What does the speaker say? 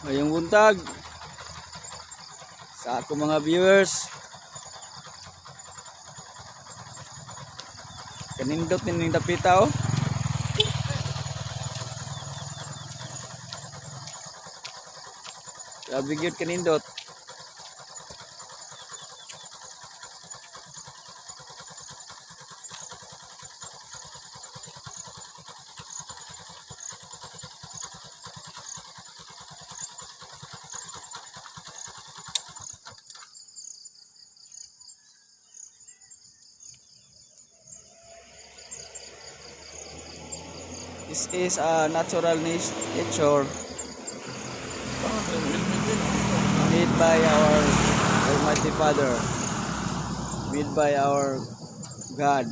Ngayong buntag sa ako mga viewers, kanindot ning dapita oh. Grabe gyud kanindot. This is a natural nature made by our Almighty Father, made by our God.